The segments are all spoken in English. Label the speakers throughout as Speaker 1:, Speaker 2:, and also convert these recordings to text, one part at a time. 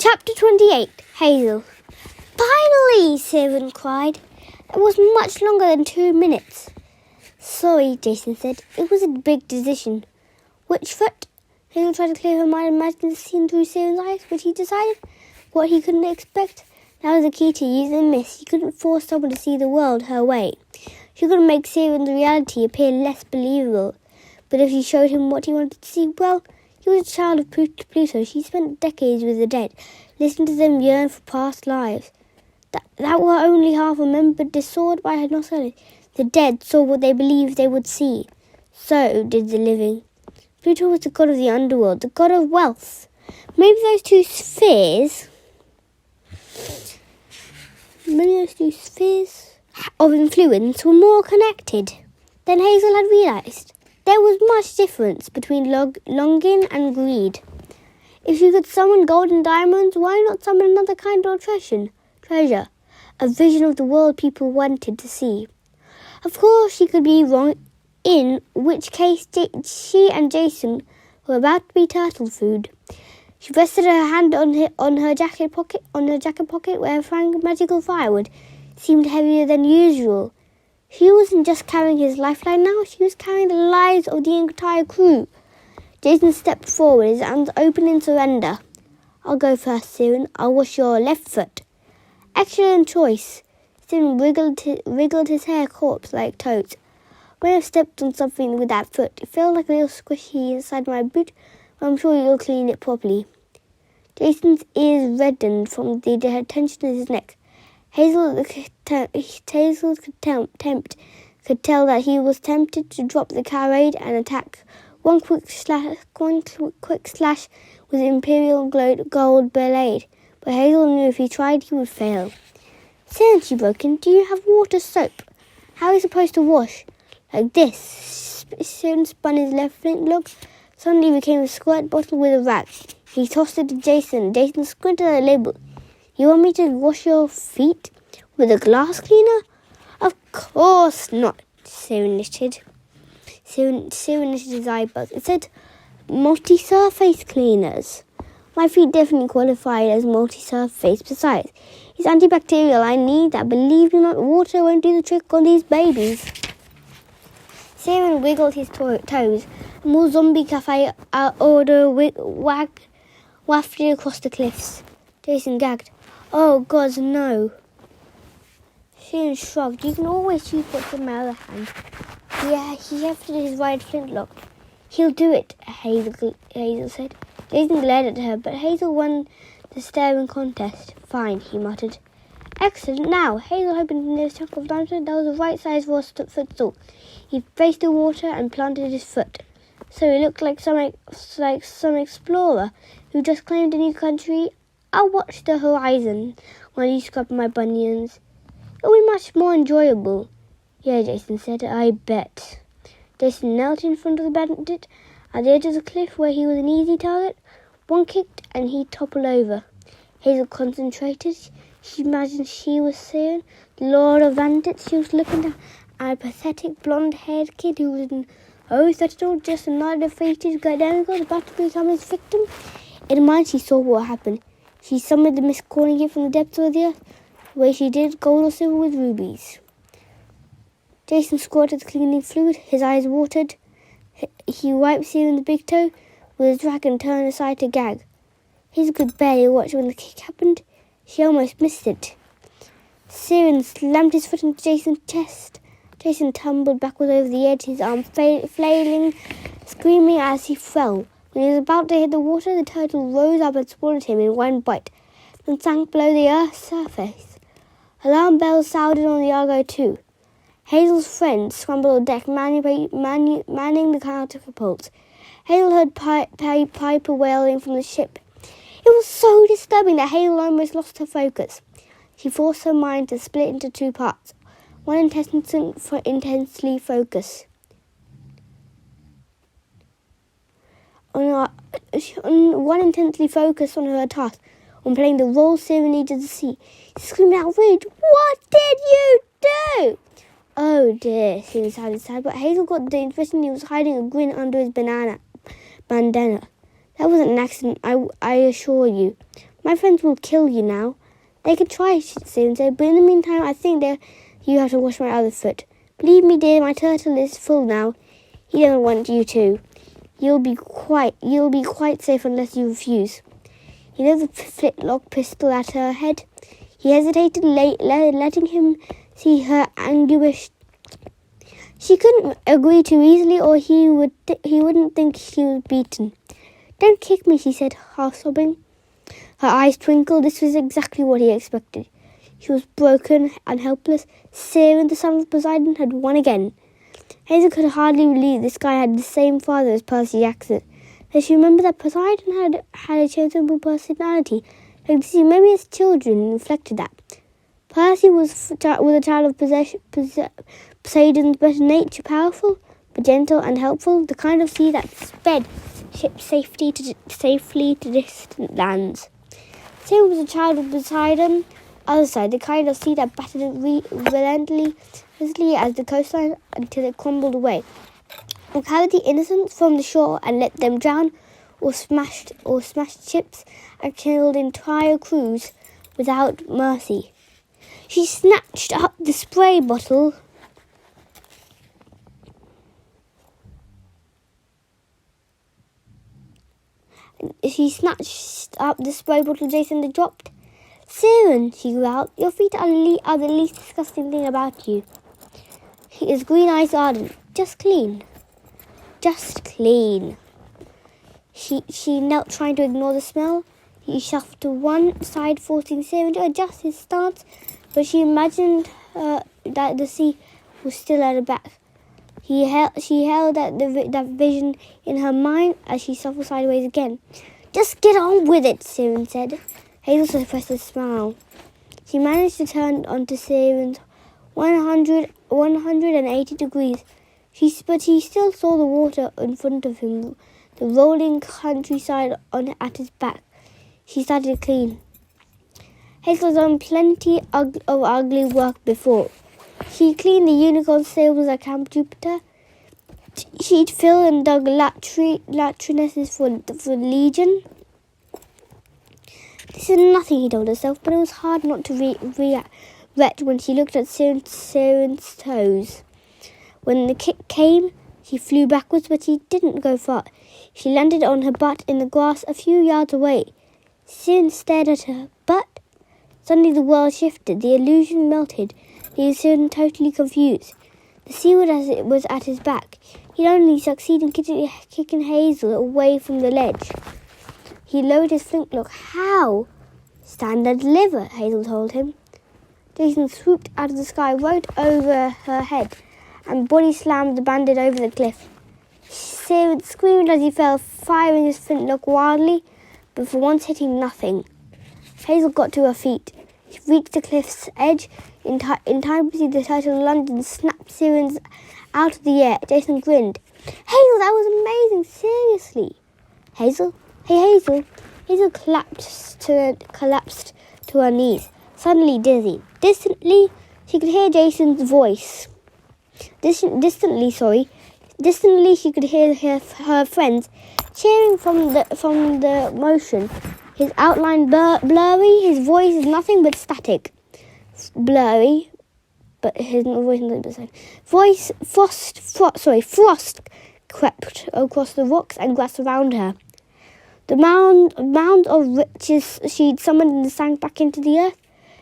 Speaker 1: Chapter 28. Hazel. Finally, Siren cried. It was much longer than 2 minutes. Sorry, Jason said. It was a big decision. Which foot? Hazel tried to clear her mind and imagine the scene through Siren's eyes, but he decided what he couldn't expect. That was the key to use and miss. He couldn't force someone to see the world her way. She couldn't make Siren's reality appear less believable. But if she showed him what he wanted to see, well, he was a child of Pluto. She spent decades with the dead, listened to them yearn for past lives that were only half remembered, disordered by her nostalgia. The dead saw what they believed they would see. So did the living. Pluto was the god of the underworld, the god of wealth. Maybe those two spheres of influence were more connected than Hazel had realized. There was much difference between longing and greed. If you could summon gold and diamonds, why not summon another kind of treasure? A vision of the world people wanted to see. Of course, she could be wrong, in which case she and Jason were about to be turtle food. She rested her hand on her jacket pocket, where Frank's magical firewood seemed heavier than usual. She wasn't just carrying his lifeline now, she was carrying the lives of the entire crew. Jason stepped forward, his arms open in surrender. I'll go first, Siren. I'll wash your left foot. Excellent choice. Siren wriggled his hair corpse-like toes. When I've stepped on something with that foot, it felt like a little squishy inside my boot, but I'm sure you'll clean it properly. Jason's ears reddened from the tension in his neck. Hazel could tell that he was tempted to drop the carade and attack. One quick slash with imperial gold blade, but Hazel knew if he tried he would fail. Siren, she broke in, do you have water soap? How are you supposed to wash? Like this. Siren spun his left flintlock, suddenly became a squirt bottle with a rag. He tossed it to Jason. Jason squinted at the label. You want me to wash your feet with a glass cleaner? Of course not, Siren knitted. Siren knitted his eyebrows. It said multi-surface cleaners. My feet definitely qualified as multi-surface. Besides, it's antibacterial. I need that. Believe me not, water won't do the trick on these babies. Siren wiggled his toes. A more zombie cafe order wafted across the cliffs. Jason gagged. Oh, God, no. Siren shrugged. You can always choose what's in my other hand. Yeah, he hefted his right flintlock. He'll do it, Hazel said. Jason glared at her, but Hazel won the staring contest. Fine, he muttered. Excellent. Now, Hazel opened the nearest chunk of limestone. That was the right size for a footstool. He faced the water and planted his foot. So he looked like some explorer who just claimed a new country. I'll watch the horizon while you scrub my bunions. It'll be much more enjoyable. Yeah, Jason said. I bet. Jason knelt in front of the bandit at the edge of the cliff where he was an easy target. One kicked and he toppled over. Hazel concentrated. She imagined she was Siren, the Lord of Bandits. She was looking down at a pathetic blonde-haired kid who was just another defeated demigods about to become his victim. In her mind, she saw what happened. She summoned the mist, calling it from the depths of the earth, the way she did gold or silver with rubies. Jason squirted the cleaning fluid. His eyes watered. He wiped Siren the big toe with his rag and turned aside to gag. Hazel could barely watch when the kick happened. She almost missed it. Siren slammed his foot into Jason's chest. Jason tumbled backwards over the edge, his arm flailing, screaming as he fell. When he was about to hit the water, the turtle rose up and swallowed him in one bite, then sank below the earth's surface. Alarm bells sounded on the Argo too. Hazel's friends scrambled on deck, manning the catapults. Hazel heard Piper wailing from the ship. It was so disturbing that Hazel almost lost her focus. She forced her mind to split into 2 parts. One intensely focus on her task, on playing the role Siren needed to see. She screamed out rage. What did you do? Oh dear, Siren sounded sad, but Hazel got the impression he was hiding a grin under his bandana. That wasn't an accident, I assure you. My friends will kill you now. They could try, Saren said, but in the meantime, I think you have to wash my other foot. Believe me, dear, my turtle is full now. He doesn't want you to. You'll be quite safe unless you refuse. He led the flintlock pistol at her head. He hesitated, letting him see her anguish. She couldn't agree too easily, or he wouldn't think she was beaten. Don't kick me, she said, half sobbing. Her eyes twinkled. This was exactly what he expected. She was broken and helpless. Saren, the son of Poseidon, had won again. Hazel could hardly believe this guy had the same father as Percy Jackson. Then she remembered that Poseidon had a changeable personality. Like to see maybe his children reflected that. Percy was a child of Poseidon's better nature, powerful, but gentle and helpful, the kind of sea that sped ships safely to distant lands. Saren was a child of Poseidon, other side, the kind of sea that battered relentlessly as the coastline until it crumbled away, or carried the innocents from the shore and let them drown, or smashed ships and killed entire crews without mercy. She snatched up the spray bottle Jason had dropped. Saren, she growled, your feet are the least disgusting thing about you. His green eyes ardent. Just clean. Just clean. She knelt, trying to ignore the smell. He shuffled to one side, forcing Saren to adjust his stance, but she imagined that the sea was still at her back. She held that vision in her mind as she shuffled sideways again. Just get on with it, Saren said. Hazel suppressed a smile. She managed to turn onto Saren's 180 degrees. But he still saw the water in front of him, the rolling countryside at his back. She started to clean. Hazel had done plenty of ugly work before. She cleaned the unicorn stables at Camp Jupiter. She'd filled and dug latrinesses for Legion. This is nothing, he told herself, but it was hard not to regret when she looked at Saren's toes. When the kick came, she flew backwards, but she didn't go far. She landed on her butt in the grass a few yards away. Saren stared at her butt. Suddenly the world shifted. The illusion melted. He was soon totally confused. The seaward as it was at his back. He'd only succeeded in kicking Hazel away from the ledge. He lowered his flintlock. How? Stand and deliver, Hazel told him. Jason swooped out of the sky right over her head and body slammed the bandit over the cliff. Saren screamed as he fell, firing his flintlock wildly, but for once hitting nothing. Hazel got to her feet. She reached the cliff's edge in time to see the turtle lunge and snap Saren's out of the air. Jason grinned. Hazel, that was amazing, seriously. Hazel? Hey, Hazel. Hazel collapsed to her knees, suddenly dizzy. Distantly, she could hear Jason's voice. Distantly, she could hear her friends cheering from the motion. His outline blurry, his voice is nothing but static. Blurry, but his voice is nothing but static. Frost crept across the rocks and grass around her. The mound of riches she'd summoned sank back into the earth.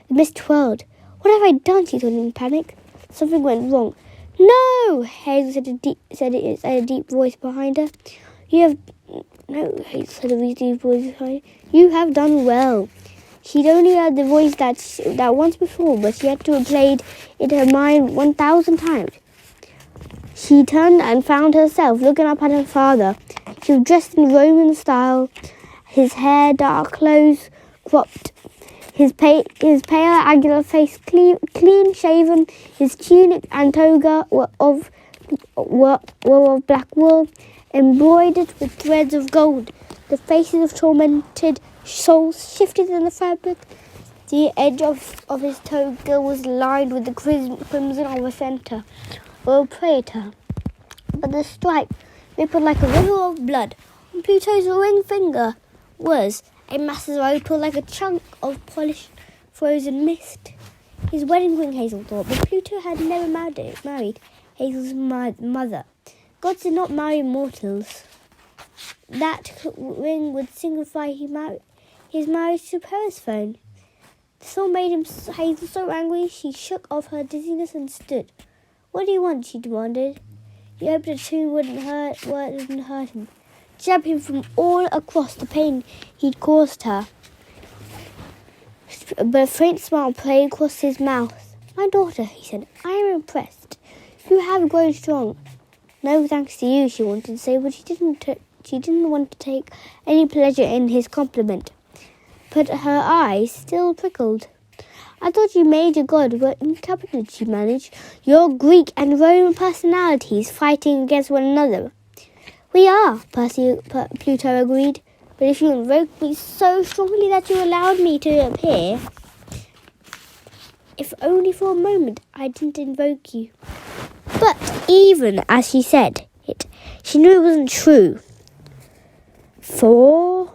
Speaker 1: The mist twirled. What have I done? She thought in panic. Something went wrong. No! Hazel said a deep voice behind her. Hazel said a deep voice behind her. You have done well. She'd only heard the voice that once before, but she had to have played it in her mind 1,000 times. She turned and found herself looking up at her father. He was dressed in Roman style, his hair dark, clothes cropped, his pale, angular face clean shaven, his tunic and toga were of black wool, embroidered with threads of gold. The faces of tormented souls shifted in the fabric. The edge of his toga was lined with the crimson of a centaur or a praetor, but the stripe rippled like a river of blood. On Pluto's ring finger was a massive opal like a chunk of polished frozen mist. His wedding ring, Hazel thought, but Pluto had never married Hazel's mother. Gods did not marry mortals. That ring would signify his marriage to Persephone. The thought made Hazel so angry she shook off her dizziness and stood. "What do you want?" she demanded. He hoped the tune wouldn't hurt him. Jab him from all across the pain he'd caused her. But a faint smile played across his mouth. "My daughter," he said, "I am impressed. You have grown strong." "No thanks to you," she wanted to say, but she didn't want to take any pleasure in his compliment. But her eyes still prickled. "I thought you major god were incompetent," she managed. "You're Greek and Roman personalities fighting against one another." "We are," Pluto agreed. "But if you invoked me so strongly that you allowed me to appear, if only for a moment, I didn't invoke you." But even as she said it, she knew it wasn't true. For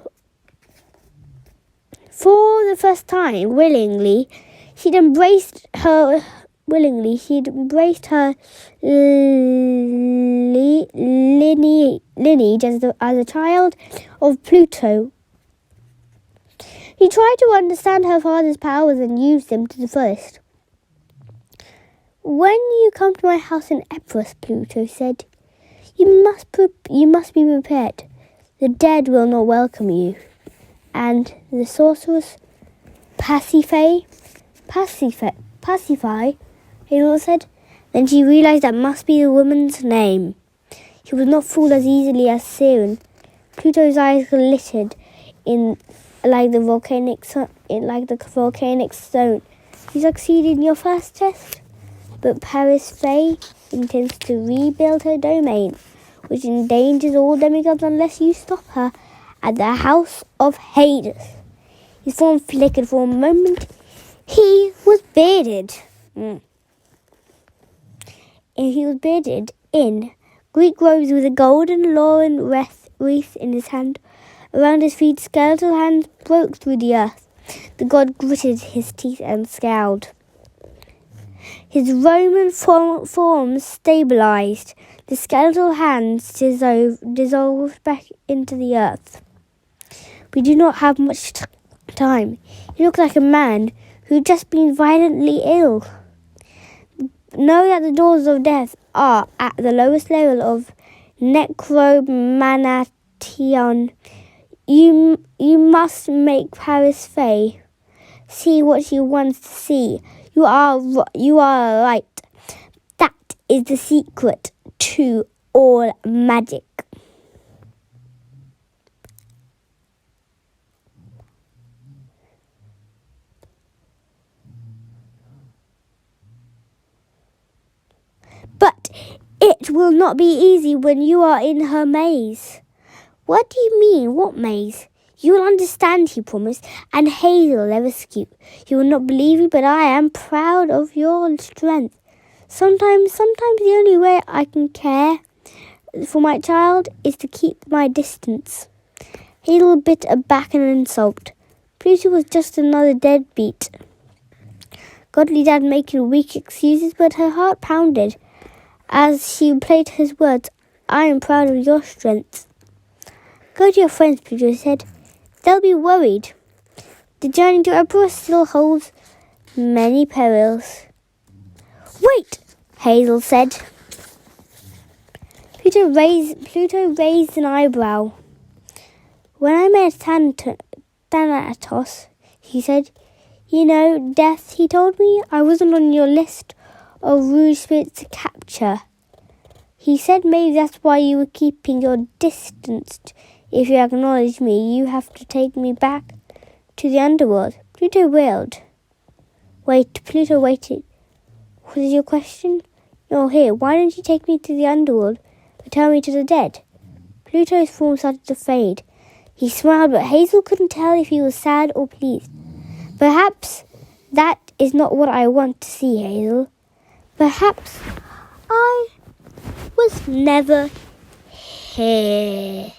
Speaker 1: the first time, she'd embraced her lineage as a child of Pluto. She tried to understand her father's powers and use them to the fullest. "When you come to my house in Epirus," Pluto said, you must be prepared. The dead will not welcome you." And the sorceress pacify, Hazel said. Then she realized that must be the woman's name. She was not fooled as easily as Siren. Pluto's eyes glittered like the volcanic stone. "You succeeded in your first test, but Paris Faye intends to rebuild her domain, which endangers all demigods unless you stop her at the house of Hades." His form flickered for a moment. He was bearded. He was bearded in Greek robes with a golden laurel wreath in his hand. Around his feet, skeletal hands broke through the earth. The god gritted his teeth and scowled. His Roman form stabilized. The skeletal hands dissolved back into the earth. "We do not have much time. You look like a man who'd just been violently ill. Know that the doors of death are at the lowest level of necromanation. You must make Paris Faye see what she wants to see. You are right. That is the secret to all magic." "But it will not be easy when you are in her maze." "What do you mean? What maze?" "You will understand," he promised, "and Hazel will rescue. You will not believe me, but I am proud of your strength. Sometimes the only way I can care for my child is to keep my distance." Hazel bit back an insult. Pluto was just another deadbeat. Godly Dad making weak excuses, but her heart pounded as she played his words. "I am proud of your strength." "Go to your friends," Pluto said. "They'll be worried. The journey to Epirus still holds many perils." "Wait," Hazel said. Pluto raised an eyebrow. "When I met Thanatos," he said, "you know, Death, he told me I wasn't on your list of rude spirits to capture. He said maybe that's why you were keeping your distance. If you acknowledge me, you have to take me back to the underworld." Pluto wailed. Pluto waited. "What is your question?" "You're here. Why don't you take me to the underworld? Return me to the dead?" Pluto's form started to fade. He smiled, but Hazel couldn't tell if he was sad or pleased. "Perhaps that is not what I want to see, Hazel. Perhaps I was never here."